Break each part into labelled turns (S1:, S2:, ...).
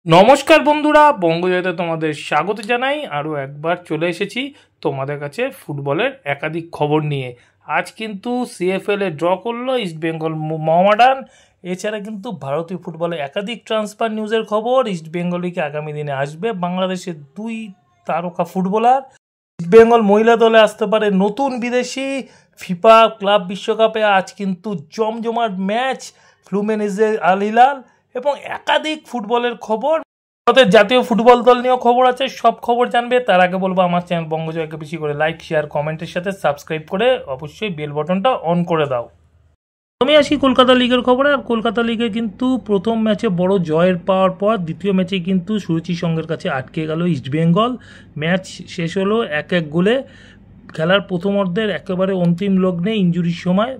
S1: নমস্কার বন্ধুরা, বঙ্গজয়তে তোমাদের স্বাগত জানাই। আরও একবার চলে এসেছি তোমাদের কাছে ফুটবলের একাধিক খবর নিয়ে। আজ কিন্তু সিএফএল এ ড্র করলো ইস্টবেঙ্গল মোহামেডান। এছাড়া কিন্তু ভারতীয় ফুটবলে একাধিক ট্রান্সফার নিউজের খবর। ইস্টবেঙ্গল লিগে আগামী দিনে আসবে বাংলাদেশের দুই তারকা ফুটবলার। ইস্টবেঙ্গল মহিলা দলে আসতে পারে নতুন বিদেশি। ফিফা ক্লাব বিশ্বকাপে আজ কিন্তু জমজমাট ম্যাচ, ফ্লুমিনেজে আল হিলাল এবং একাধিক ফুটবলের খবর। ভারতের জাতীয় ফুটবল দল নিয়েও খবর আছে। সব খবর জানবে তার আগে বলবো আমার চ্যানেল বঙ্গজয়কে বেশি করে লাইক, শেয়ার, কমেন্টের সাথে সাবস্ক্রাইব করে অবশ্যই বেল বাটনটা অন করে দাও। আমি আসি কলকাতা লিগের খবরে। আর কলকাতা লিগে কিন্তু প্রথম ম্যাচে বড় জয়ের পাওয়ার পর দ্বিতীয় ম্যাচে কিন্তু সুরুচি সঙ্গের কাছে আটকে গেল ইস্টবেঙ্গল। ম্যাচ শেষ হলো 1-1 গোলে। খেলার প্রথম অর্ধের একেবারে অন্তিম লগ্নে ইনজুরির সময়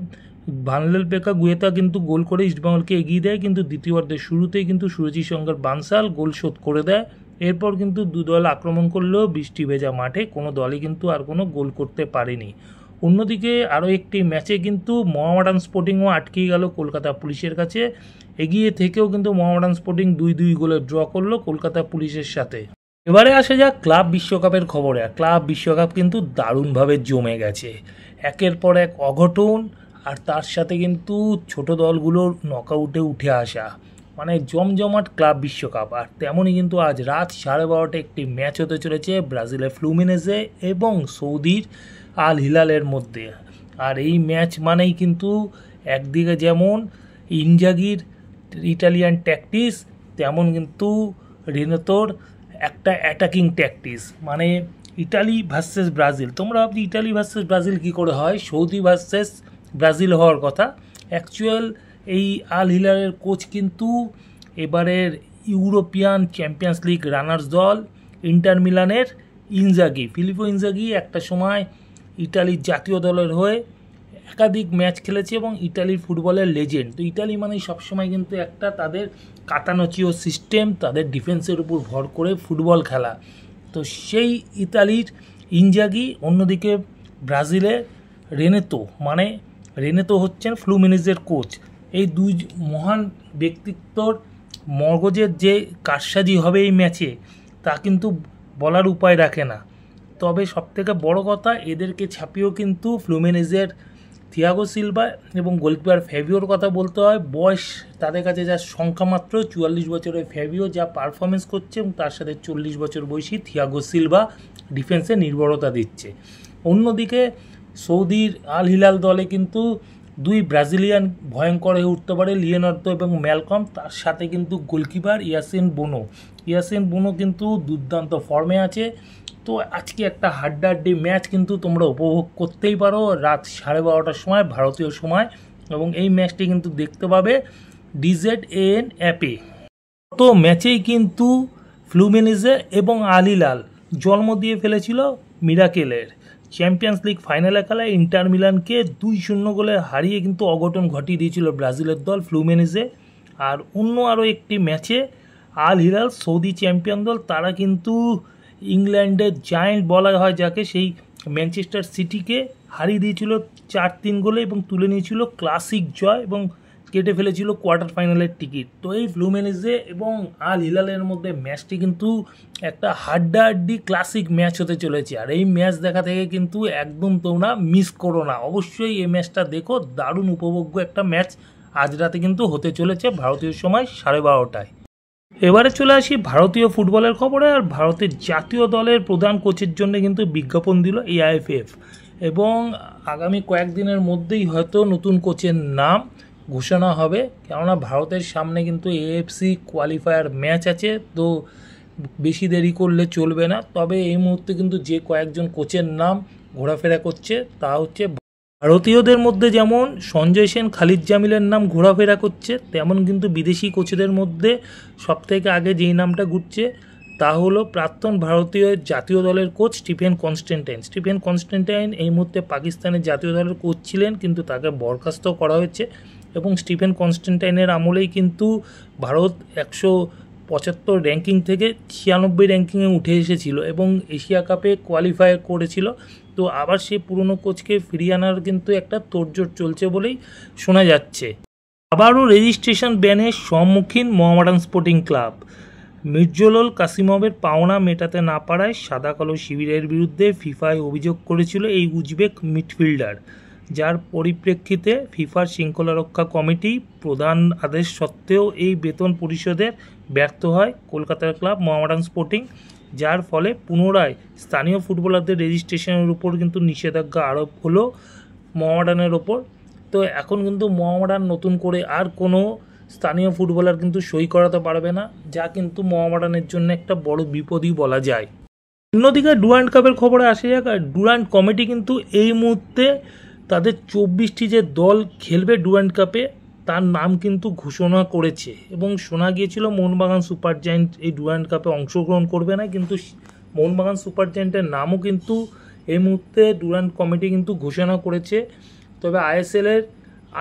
S1: ভানলেল পেকা গুয়েতা কিন্তু গোল করে ইস্টবেঙ্গলকে এগিয়ে দেয়, কিন্তু দ্বিতীয় অর্ধের শুরুতেই কিন্তু সুরুচি সঙ্গের বানসাল গোল শোধ করে দেয়। এরপর কিন্তু দু দল আক্রমণ করলেও বৃষ্টি ভেজা মাঠে কোনো দলই কিন্তু আর কোনো গোল করতে পারেনি। অন্যদিকে আরও একটি ম্যাচে কিন্তু মোহামেডান স্পোর্টিংও আটকে গেল কলকাতা পুলিশের কাছে। এগিয়ে থেকেও কিন্তু মোহামেডান স্পোর্টিং 2-2 গোলে ড্র করলো কলকাতা পুলিশের সাথে। এবারে আসা যাক ক্লাব বিশ্বকাপের খবরে। ক্লাব বিশ্বকাপ কিন্তু দারুণভাবে জমে গেছে। একের পর এক অঘটন, আর তার সাথে কিন্তু ছোট দলগুলোর নকআউটে উঠে আসা, মানে জমজমাট ক্লাব বিশ্বকাপ। আর তেমনই কিন্তু আজ রাত 12:30 একটি ম্যাচ হতে চলেছে ব্রাজিলের ফ্লুমিনেজে এবং সৌদির আল হিলালের মধ্যে। আর এই ম্যাচ মানেই কিন্তু একদিকে যেমন ইনজাগির ইটালিয়ান ট্যাকটিস, তেমন কিন্তু রেনেতোর একটা অ্যাটাকিং ট্যাকটিস। মানে ইটালি ভার্সেস ব্রাজিল। তোমরা ভাবছি ইটালি ভার্সেস ব্রাজিল কী করে হয়, সৌদি ভার্সেস ব্রাজিল হওয়ার কথা। অ্যাকচুয়াল এই আল হিলালের কোচ কিন্তু এবারের ইউরোপিয়ান চ্যাম্পিয়ন্স লিগ রানার্স দল ইন্টার মিলানের ইনজাগি, ফিলিপো ইনজাগি একটা সময় ইটালির জাতীয় দলের হয়ে একাধিক ম্যাচ খেলেছে এবং ইটালির ফুটবলের লেজেন্ড। তো ইটালি মানে সবসময় কিন্তু একটা তাদের কাতানোচিও সিস্টেম, তাদের ডিফেন্সের উপর ভর করে ফুটবল খেলা। তো সেই ইতালির ইনজাগি, অন্যদিকে ব্রাজিলের রেনেতো, মানে রেনেতো হচ্ছেন ফ্লুমিনেজের কোচ। এই দুই মহান ব্যক্তিত্বর মগজের যে কারসাজি হবে এই ম্যাচে, তা কিন্তু বলার উপায় রাখে না। তবে সবথেকে বড় কথা, এদেরকে ছাপিয়েও কিন্তু ফ্লুমিনেজের থিয়াগো সিলভা এবং গোলকিপার ফ্যাবিওর কথা বলতে হয়। বয়স তাদের কাছে যা সংখ্যা মাত্র 44 বছরের ফ্যাবিও যা পারফরমেন্স করছে, এবং তার সাথে 40 বছর বয়সী থিয়াগো সিলভা ডিফেন্সে নির্ভরতা দিচ্ছে। অন্যদিকে সৌদির আল হিলাল দলে কিন্তু দুই ব্রাজিলিয়ান ভয়ঙ্কর হয়ে উঠতে পারে, লিওনার্দো এবং ম্যালকম। তার সাথে কিন্তু গোলকিপার ইয়াসিন বোনো কিন্তু দুর্দান্ত ফর্মে আছে। তো আজকে একটা হাড্ডাহাড্ডি ম্যাচ কিন্তু তোমরা উপভোগ করতেই পারো রাত 12:30টার সময় ভারতীয় সময়, এবং এই ম্যাচটি কিন্তু দেখতে পাবে DZN অ্যাপে। তো ম্যাচেই কিন্তু ফ্লুমিনেজে এবং আল হিলাল জন্ম দিয়ে ফেলেছিল মিরাকেলের। চ্যাম্পিয়ন্স লিগ ফাইনালে খেলায় ইন্টার মিলানকে 2-0 গোলে হারিয়ে কিন্তু অঘটন ঘটিয়ে দিয়েছিল ব্রাজিলের দল ফ্লুমিনেজে। আর অন্য আরও একটি ম্যাচে আল হিলাল, সৌদি চ্যাম্পিয়ন দল, তারা কিন্তু ইংল্যান্ডের জায়ান্ট বলা হয় যাকে, সেই ম্যানচেস্টার সিটিকে হারিয়ে দিয়েছিল 4-3 গোলে এবং তুলে নিয়েছিল ক্লাসিক জয় এবং কেটে ফেলেছিল কোয়ার্টার ফাইনালের টিকিট। তো এই ফ্লুমিনেজে এবং আল হিলালের মধ্যে ম্যাচটি কিন্তু একটা হাড্ডাহাড্ডি ক্লাসিক ম্যাচ হতে চলেছে। আর এই ম্যাচ দেখা থেকে কিন্তু একদম তোমরা মিস করো না, অবশ্যই এই ম্যাচটা দেখো। দারুণ উপভোগ্য একটা ম্যাচ আজ রাতে কিন্তু হতে চলেছে ভারতীয় সময় 12:30টায়। এবারে চলে আসি ভারতীয় ফুটবলের খবরে। আর ভারতের জাতীয় দলের প্রধান কোচের জন্য কিন্তু বিজ্ঞাপন দিল AIFF, এবং আগামী কয়েকদিনের মধ্যেই হয়তো নতুন কোচের নাম ঘোষণা হবে, কেননা ভারতের সামনে কিন্তু AFC কোয়ালিফায়ার ম্যাচ আছে। তো বেশি দেরি করলে চলবে না। তবে এই মুহূর্তে কিন্তু যে কয়েকজন কোচের নাম ঘোরাফেরা করছে তা হচ্ছে ভারতীয়দের মধ্যে যেমন সঞ্জয় সেন, খালিদ জামিলের নাম ঘোরাফেরা করছে, তেমন কিন্তু বিদেশি কোচদের মধ্যে সবথেকে আগে যেই নামটা ঘুরছে তা হলো প্রাক্তন ভারতীয় জাতীয় দলের কোচ স্টিফেন কনস্ট্যান্টাইন। এই মুহূর্তে পাকিস্তানের জাতীয় দলের কোচ ছিলেন, কিন্তু তাকে বরখাস্ত করা হয়েছে। এবং স্টিফেন কনস্ট্যান্টাইনের আমলেই কিন্তু ভারত 175 র্যাঙ্কিং থেকে 96 র্যাঙ্কিংয়ে উঠে এসেছিল এবং এশিয়া কাপে কোয়ালিফাই করেছিল। তো আবার সেই পুরনো কোচকে ফিরিয়ে আনার কিন্তু একটা তোড়জোড় চলছে বলেই শোনা যাচ্ছে। আবারও রেজিস্ট্রেশন ব্যানের সম্মুখীন মোহামেডান স্পোর্টিং ক্লাব। মির্জুলুল কাসিমভের পাওনা মেটাতে না পারায় সাদা কালো শিবিরের বিরুদ্ধে ফিফায় অভিযোগ করেছিল এই উজবেক মিডফিল্ডার, যার পরিপ্রেক্ষিতে ফিফার শৃঙ্খলা রক্ষা কমিটি প্রধান আদেশ সত্ত্বেও এই বেতন পরিশোধে ব্যর্থ হয় কলকাতার ক্লাব মোহামেডান স্পোর্টিং, যার ফলে পুনরায় স্থানীয় ফুটবলারদের রেজিস্ট্রেশনের উপর কিন্তু নিষেধাজ্ঞা আরোপ হলো মোহামেডানের ওপর। তো এখন কিন্তু মোহামেডান নতুন করে আর কোনো স্থানীয় ফুটবলার কিন্তু সই করাতে পারবে না, যা কিন্তু মোহামেডানের জন্য একটা বড় বিপদই বলা যায়। অন্যদিকে ডুরান্ড কাপের খবরে আসা যাক। আর ডুরান্ড কমিটি কিন্তু এই মুহূর্তে তাদের 24টি যে দল খেলবে ডুরান্ড কাপে তার নাম কিন্তু ঘোষণা করেছে, এবং শোনা গিয়েছিল মোহনবাগান সুপার জায়েন্ট এই ডুরান্ড কাপে অংশগ্রহণ করবে না, কিন্তু মোহনবাগান সুপার জায়েন্টের নামও কিন্তু এই মুহূর্তে ডুরান্ড কমিটি কিন্তু ঘোষণা করেছে। তবে আইএসএলের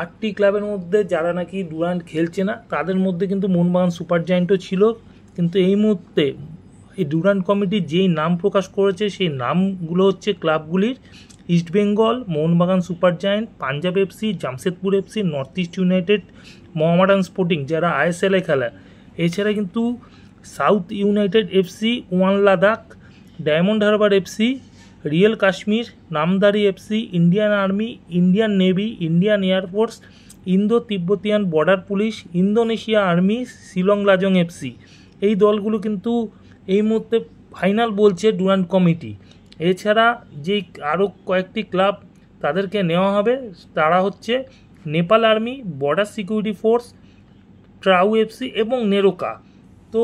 S1: 8টি ক্লাবের মধ্যে যারা নাকি ডুরান্ড খেলছে না তাদের মধ্যে কিন্তু মোহনবাগান সুপার জায়েন্টও ছিল, কিন্তু এই মুহূর্তে এই ডুরান্ড কমিটি যেই নাম প্রকাশ করেছে সেই নামগুলো হচ্ছে ক্লাবগুলির East Bengal, Mohun Bagan Super Giant, Punjab FC, Jamshedpur FC, North East United, Mohammedan Sporting যারা আইএসএলে খেলা। এছাড়া কিন্তু South United FC, One Ladakh, Diamond Harbour FC, Real Kashmir, Namdhari FC, Indian Army, Indian Navy, Indian Air Force, Indo Tibetan Border Police, Indonesia Army, Shillong Lajong FC, এই দলগুলো কিন্তু এই মুহূর্তে ফাইনাল বলছে ডুরান্ড কমিটি। এছাড়া যে আরও কয়েকটি ক্লাব তাদেরকে নেওয়া হবে তারা হচ্ছে Nepal Army, Border Security Force, Trau FC এবং নেরোকা। তো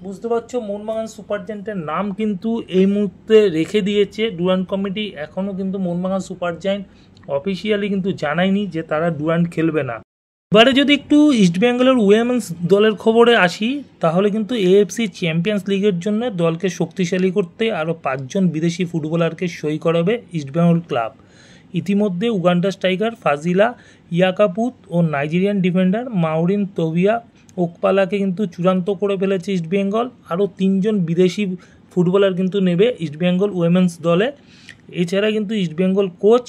S1: বুঝতে পারছো মোহনবাগান সুপার জায়েন্টের নাম কিন্তু এই মুহূর্তে রেখে দিয়েছে ডুরান্ড কমিটি। এখনও কিন্তু মোহনবাগান সুপার জায়েন্ট অফিসিয়ালি কিন্তু জানায়নি যে তারা ডুরান্ড খেলবে না। এবারে যদি একটু ইস্টবেঙ্গলের উইমেন্স দলের খবরে আসি, তাহলে কিন্তু এএফসি চ্যাম্পিয়ন্স লিগের জন্য দলকে শক্তিশালী করতে আরও 5 জন বিদেশি ফুটবলারকে সই করাবে ইস্টবেঙ্গল ক্লাব। ইতিমধ্যে উগান্ডা স্ট্রাইকার ফাজিলা ইয়াকাপুত ও নাইজেরিয়ান ডিফেন্ডার মাউরিন তোবিয়া ওকপালাকে কিন্তু চূড়ান্ত করে ফেলেছে ইস্টবেঙ্গল। আরও 3 জন বিদেশি ফুটবলার কিন্তু নেবে ইস্টবেঙ্গল উইমেন্স দলে। এছাড়া কিন্তু ইস্টবেঙ্গল কোচ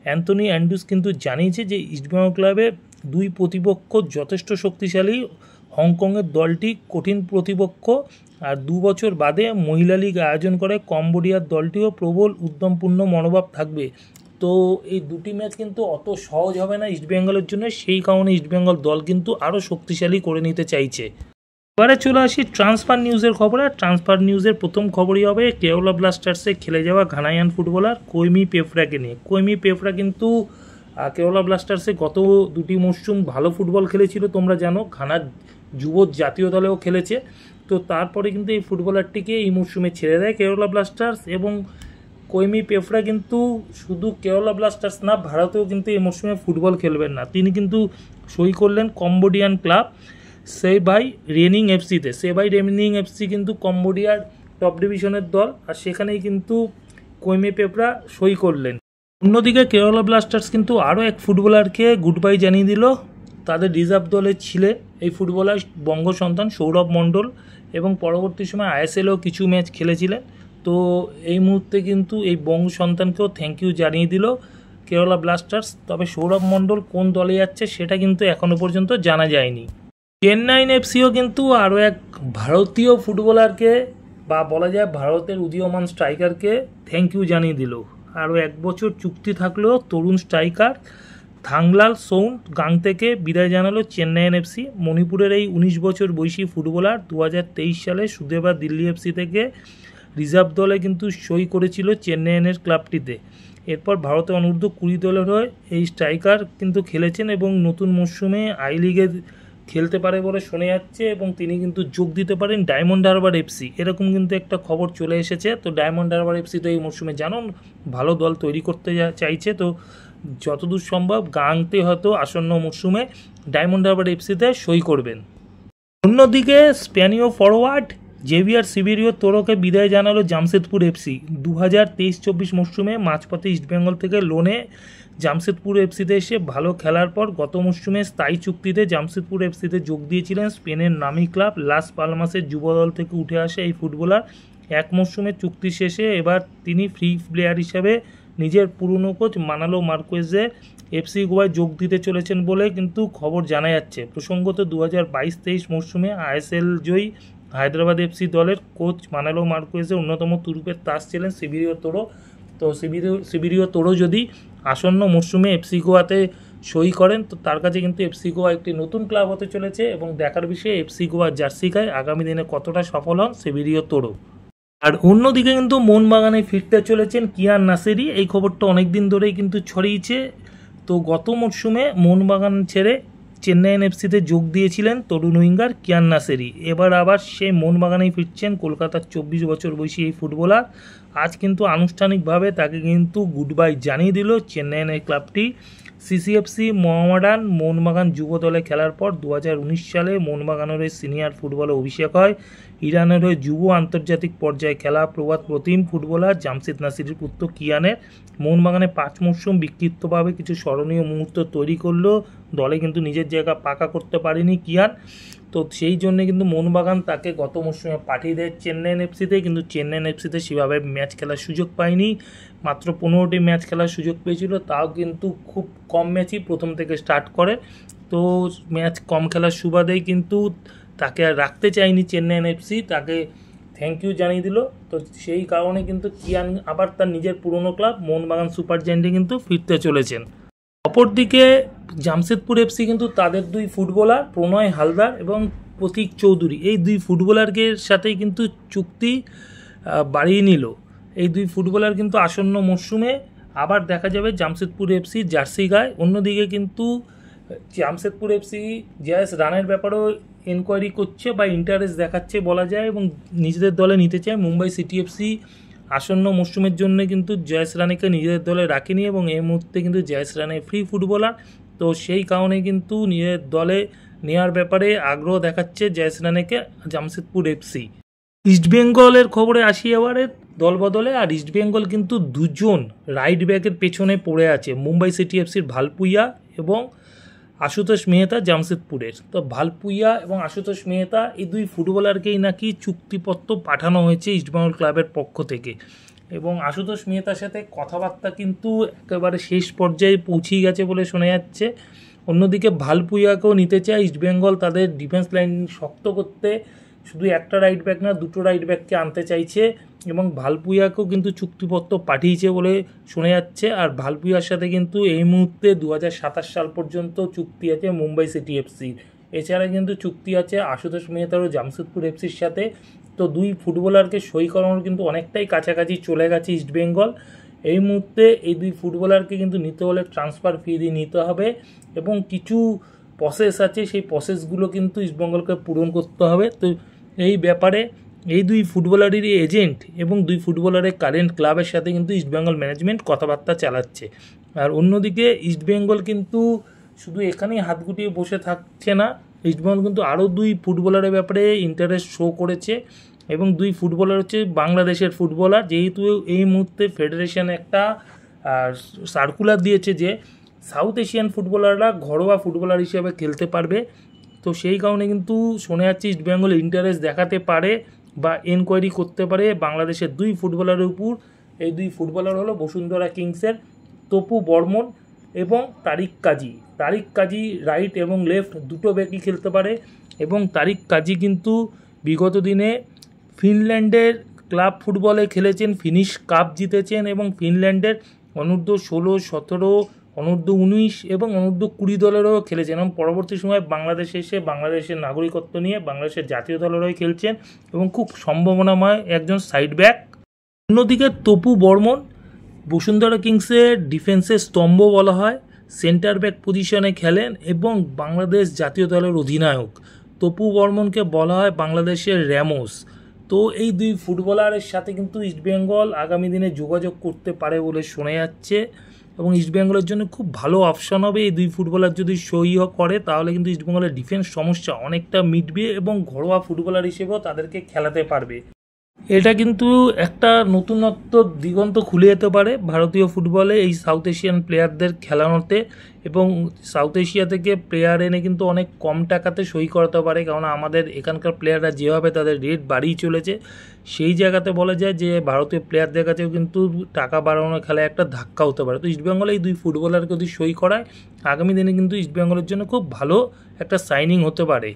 S1: অ্যান্থনি অ্যান্ড্রুস কিন্তু জানিয়েছে যে ইস্টবেঙ্গল ক্লাবে 2 প্রতিপক্ষ যথেষ্ট শক্তিশালী, হংকংয়ের দলটি কঠিন প্রতিপক্ষ, আর 2 বছর বাদে মহিলা লীগ আয়োজন করে কম্বোডিয়ার দলটিও প্রবল উদ্যমপূর্ণ মনোভাব থাকবে। তো এই 2টি ম্যাচ কিন্তু অত সহজ হবে না ইস্টবেঙ্গলের জন্য, সেই কারণে ইস্টবেঙ্গল দল কিন্তু আরও শক্তিশালী করে নিতে চাইছে। এবারে চলে আসি ট্রান্সফার নিউজের খবরে। ট্রান্সফার নিউজের প্রথম খবরই হবে কেরালা ব্লাস্টার্সে খেলে যাওয়া ঘানাইয়ান ফুটবলার কৈমি পেফরাকে নিয়ে। কৈমি পেফরা কিন্তু কেরালা ব্লাস্টার্সে গত 2টি মরশুম ভালো ফুটবল খেলেছিল, তোমরা জানো, ঘানার যুব জাতীয় দলেও খেলেছে। তো তারপরে কিন্তু এই ফুটবলারটিকে এই মরশুমে ছেড়ে দেয় কেরালা ব্লাস্টার্স, এবং কৈমি পেফরা কিন্তু শুধু কেরালা ব্লাস্টার্স না, ভারতেও কিন্তু এই মরশুমে ফুটবল খেলবেন না। তিনি কিন্তু সই করলেন কম্বোডিয়ান ক্লাব সেবাই রেনিং এফসিতে। সেবাই রেনিং এফসি কিন্তু কম্বোডিয়ার টপ ডিভিশনের দল, আর সেখানেই কিন্তু কৈমি পেফরা সই করলেন। অন্যদিকে কেরালা ব্লাস্টার্স কিন্তু আরও এক ফুটবলারকে গুড বাই জানিয়ে দিল। তাদের রিজার্ভ দলে ছিলেন এই ফুটবলার বঙ্গ সন্তান সৌরভ মণ্ডল, এবং পরবর্তী সময় আইএসএলেও কিছু ম্যাচ খেলেছিলেন। তো এই মুহূর্তে কিন্তু এই বঙ্গ সন্তানকেও থ্যাংক ইউ জানিয়ে দিল কেরালা ব্লাস্টার্স। তবে সৌরভ মণ্ডল কোন দলে যাচ্ছে সেটা কিন্তু এখনও পর্যন্ত জানা যায়নি। চেন্নাই এফসিও কিন্তু আরও এক ভারতীয় ফুটবলারকে, বা বলা যায় ভারতের উদীয়মান স্ট্রাইকারকে থ্যাংক ইউ জানিয়ে দিল। আরও 1 বছর চুক্তি থাকলেও তরুণ স্ট্রাইকার থাংলাল সোন গাং থেকে বিদায় জানালো চেন্নাই এফসি। মণিপুরের এই 19 বছর বয়সী ফুটবলার 2023 সালে সুদেবা দিল্লি এফসি থেকে রিজার্ভ দলে কিন্তু সই করেছিল চেন্নাইয়ের ক্লাবটিতে। এরপর ভারতে অনূর্ধ্ব 20 দলের হয়ে এই স্ট্রাইকার কিন্তু খেলেছেন, এবং নতুন মরশুমে আই লিগে খেলতে পারে বলে শোনা যাচ্ছে, এবং তিনি কিন্তু যোগ দিতে পারেন ডায়মন্ড হারবার এফসি, এরকম কিন্তু একটা খবর চলে এসেছে। তো ডায়মন্ড হারবার এফসি তো এই মরশুমে জানো ভালো দল তৈরি করতে চাইছে, তো যতদূর সম্ভব গাংতে হয়তো আসন্ন মরশুমে ডায়মন্ড হারবার এফসিতে সই করবেন। অন্যদিকে স্প্যানীয় ফরওয়ার্ড জেভিয়ার সিবেরিও তোরোকে বিদায় জানালো জামশেদপুর এফসি। 2023-24 মরশুমে মাঝপথে ইস্টবেঙ্গল থেকে লোনে জামশেদপুর এফসিতে এসে ভালো খেলার পর গত মরশুমে স্থায়ী চুক্তিতে জামশেদপুর এফসিতে যোগ দিয়েছিলেন স্পেনের নামি ক্লাব লাস পালমাসের যুবদল থেকে উঠে আসে এই ফুটবলার। 1 মরশুমে চুক্তি শেষে এবার তিনি ফ্রি প্লেয়ার হিসাবে নিজের পুরনো কোচ মানালো মার্কোয়েজে এফসি গোয়ায় যোগ দিতে চলেছেন বলে কিন্তু খবর জানা যাচ্ছে। প্রসঙ্গত 2022-23 মরশুমে আইএসএল জয়ী হায়দ্রাবাদ এফসি দলের কোচ মানালো মার্কুয়েজের অন্যতম তুরুপের তাস ছিলেন সিবিরিও তোরো। তো সিবিরিও তোরো যদি আসন্ন মরশুমে এফসি গোয়াতে সই করেন, তো তার কাছে কিন্তু এফসি গোয়া একটি নতুন ক্লাব হতে চলেছে এবং দেখার বিষয়ে এফসি গোয়া জার্সি গায়ে আগামী দিনে কতটা সফল হন সিবিরিও তোরো। আর অন্যদিকে কিন্তু মোহনবাগানে ফিরতে চলেছেন কিয়ান নাসেরি। এই খবরটা অনেক দিন ধরেই কিন্তু ছড়িয়েছে। তো গত মরশুমে মোহনবাগান ছেড়ে চেন্নাইন এফসিতে যোগ দিয়েছিলেন তরুণ উইঙ্গার কিয়ান নাসেরি। এবার আবার সেই মোহনবাগানেই ফিরছেন কলকাতার 24 বছর বয়সী এই ফুটবলার। আজ কিন্তু আনুষ্ঠানিকভাবে তাকে কিন্তু গুড বাই জানিয়ে দিল চেন্নাইনের ক্লাবটি। সিসিএফসি মোহামেডান মোহনবাগান যুব দলে খেলার পর 2019 সালে মোহনবাগানের হয়ে সিনিয়র ফুটবলে অভিষেক হয়। ইরানের হয়ে যুব আন্তর্জাতিক পর্যায়ে খেলা প্রবাদ প্রতিম ফুটবলার জামশেদ নাসিরের পুত্র কিয়ানের মোহনবাগানে 5 মরশুম বিক্ষিপ্তভাবে কিছু স্মরণীয় মুহূর্ত তৈরি করলেও দলে কিন্তু নিজের জায়গা পাকা করতে পারেনি কিয়ান। তো সেই জন্য কিন্তু মোহনবাগান তাকে গত মরশুমে পাঠিয়ে দেয় চেন্নাইন এফসিতে, কিন্তু চেন্নাইন এফসিতে সেভাবে ম্যাচ খেলার সুযোগ পায়নি। মাত্র 15টি ম্যাচ খেলার সুযোগ পেয়েছিল, তাও কিন্তু খুব কম ম্যাচই প্রথম থেকে স্টার্ট করে। তো ম্যাচ কম খেলার সুবাদেই কিন্তু তাকে আর রাখতে চায়নি চেন্নাইন এফসি, তাকে থ্যাংক ইউ জানিয়ে দিল। তো সেই কারণে কিন্তু কিয়ান আবার তার নিজের পুরনো ক্লাব মোহনবাগান সুপার জায়েন্টে কিন্তু ফিরতে চলেছেন। অপরদিকে জামশেদপুর এফসি কিন্তু তাদের দুই ফুটবলার প্রণয় হালদার এবং প্রতীক চৌধুরী, এই দুই ফুটবলারকে সাথেই কিন্তু চুক্তি বাড়িয়ে নিল। এই দুই ফুটবলার কিন্তু আসন্ন মরশুমে আবার দেখা যাবে জামশেদপুর এফসি জার্সি গায়ে। অন্যদিকে কিন্তু জামশেদপুর এফসি জেএস রানের ব্যাপারেও এনকোয়ারি করছে বা ইন্টারেস্ট দেখাচ্ছে বলা যায় এবং নিজেদের দলে নিতে চায়। মুম্বাই সিটি এফসি আসন্ন মরশুমের জন্য কিন্তু জয়েস রানিকে নিজেদের দলে রাখেনি এবং এই মুহূর্তে কিন্তু জয়েস রানি ফ্রি ফুটবলার। তো সেই কারণে কিন্তু নিজের দলে নেওয়ার ব্যাপারে আগ্রহ দেখাচ্ছে জয়েস রানিকে জামশেদপুর এফসি। ইস্টবেঙ্গলের খবরে আসি এবারে দল বদলে। আর ইস্টবেঙ্গল কিন্তু দুজন রাইট ব্যাকের পেছনে পড়ে আছে, মুম্বাই সিটি এফসির ভালপুইয়া এবং আশুতোষ মেহতা জামশেদপুরের। তো ভালপুইয়া এবং আশুতোষ মেহতা এই দুই ফুটবলারকেই নাকি চুক্তিপত্র পাঠানো হয়েছে ইস্টবেঙ্গল ক্লাবের পক্ষ থেকে এবং আশুতোষ মেহতার সাথে কথাবার্তা কিন্তু একেবারে শেষ পর্যায়ে পৌঁছেই গেছে বলে শোনা যাচ্ছে। অন্যদিকে ভালপুইয়াকেও নিতে চায় ইস্টবেঙ্গল তাদের ডিফেন্স লাইন শক্ত করতে, শুধু একটা রাইট ব্যাক না দুটো রাইট ব্যাককে আনতে চাইছে এবং ভালপুইয়াকেও কিন্তু চুক্তিপত্র পাঠিয়েছে বলে শোনা যাচ্ছে। আর ভালপুইয়ার সাথে কিন্তু এই মুহূর্তে 2027 সাল পর্যন্ত চুক্তি আছে মুম্বাই সিটি এফসি। এছাড়া কিন্তু চুক্তি আছে আশুতোষ মেহতারও জামশেদপুর এফসির সাথে। তো দুই ফুটবলারকে সই করানোর কিন্তু অনেকটাই কাছাকাছি চলে গেছে ইস্টবেঙ্গল। এই মুহূর্তে এই দুই ফুটবলারকে কিন্তু নিতে হলে ট্রান্সফার ফি দিয়ে নিতে হবে এবং কিছু প্রসেস আছে, সেই প্রসেসগুলো কিন্তু ইস্টবেঙ্গলকে পূরণ করতে হবে। তো এই ব্যাপারে এই দুই ফুটবলারেরই এজেন্ট এবং দুই ফুটবলারের কারেন্ট ক্লাবের সাথে কিন্তু ইস্টবেঙ্গল ম্যানেজমেন্ট কথাবার্তা চালাচ্ছে। আর অন্যদিকে ইস্টবেঙ্গল কিন্তু শুধু এখানেই হাত গুটিয়ে বসে থাকছে না, ইস্টবেঙ্গল কিন্তু আরও দুই ফুটবলারের ব্যাপারে ইন্টারেস্ট শো করেছে এবং দুই ফুটবলার হচ্ছে বাংলাদেশের ফুটবলার। যেহেতু এই মুহূর্তে ফেডারেশন একটা সার্কুলার দিয়েছে যে সাউথ এশিয়ান ফুটবলাররা ঘরোয়া ফুটবলার হিসেবে খেলতে পারবে, তো সেই কারণে কিন্তু শোনা যাচ্ছে ইস্টবেঙ্গল ইন্টারেস্ট দেখাতে পারে বা এনকোয়ারি করতে পারে বাংলাদেশের দুই ফুটবলারের উপর। এই দুই ফুটবলার হলো বসুন্ধরা কিংসের তপু বর্মন এবং তারিক কাজী। তারিক কাজী রাইট এবং লেফট দুটো ব্যাকই খেলতে পারে এবং তারিক কাজী কিন্তু বিগত দিনে ফিনল্যান্ডের ক্লাব ফুটবলে খেলেছেন, ফিনিশ কাপ জিতেছেন এবং ফিনল্যান্ডের অনূর্ধ্ব 16, 17, অনূর্ধ্ব 19 এবং অনূর্ধ্ব 20 দলেরও খেলেছেন এবং পরবর্তী সময় বাংলাদেশে এসে বাংলাদেশের নাগরিকত্ব নিয়ে বাংলাদেশের জাতীয় দলেরও খেলছেন এবং খুব সম্ভাবনাময় একজন সাইড ব্যাক। অন্যদিকে তপু বর্মন বসুন্ধরা কিংসের ডিফেন্সের স্তম্ভ বলা হয়, সেন্টার ব্যাক পজিশনে খেলেন এবং বাংলাদেশ জাতীয় দলের অধিনায়ক। তপু বর্মনকে বলা হয় বাংলাদেশের র্যামোস। তো এই দুই ফুটবলারের সাথে কিন্তু ইস্টবেঙ্গল আগামী দিনে যোগাযোগ করতে পারে বলে শোনা যাচ্ছে এবং ইস্টবেঙ্গলের জন্য খুব ভালো অপশন হবে। এই দুই ফুটবলার যদি সই করে তাহলে কিন্তু ইস্টবেঙ্গলের ডিফেন্স সমস্যা অনেকটা মিটবে এবং ঘরোয়া ফুটবলার হিসেবেও তাদেরকে খেলাতে পারবে। এটা কিন্তু একটা নতুনত্ব দিগন্ত খুলে যেতে পারে ভারতীয় ফুটবলে এই সাউথ এশিয়ান প্লেয়ারদের খেলানোতে এবং সাউথ এশিয়া থেকে প্লেয়ার এনে কিন্তু অনেক কম টাকাতে সই করাতে পারে, কারণ আমাদের এখানকার প্লেয়াররা যেভাবে তাদের রেট বাড়িয়ে চলেছে সেই জায়গাতে বলা যায় যে ভারতীয় প্লেয়ারদের কাছেও কিন্তু টাকা বাড়ানোর খেলায় একটা ধাক্কা হতে পারে। তো ইস্টবেঙ্গলে এই দুই ফুটবলারকে যদি সই করায় আগামী দিনে কিন্তু ইস্টবেঙ্গলের জন্য খুব ভালো একটা সাইনিং হতে পারে।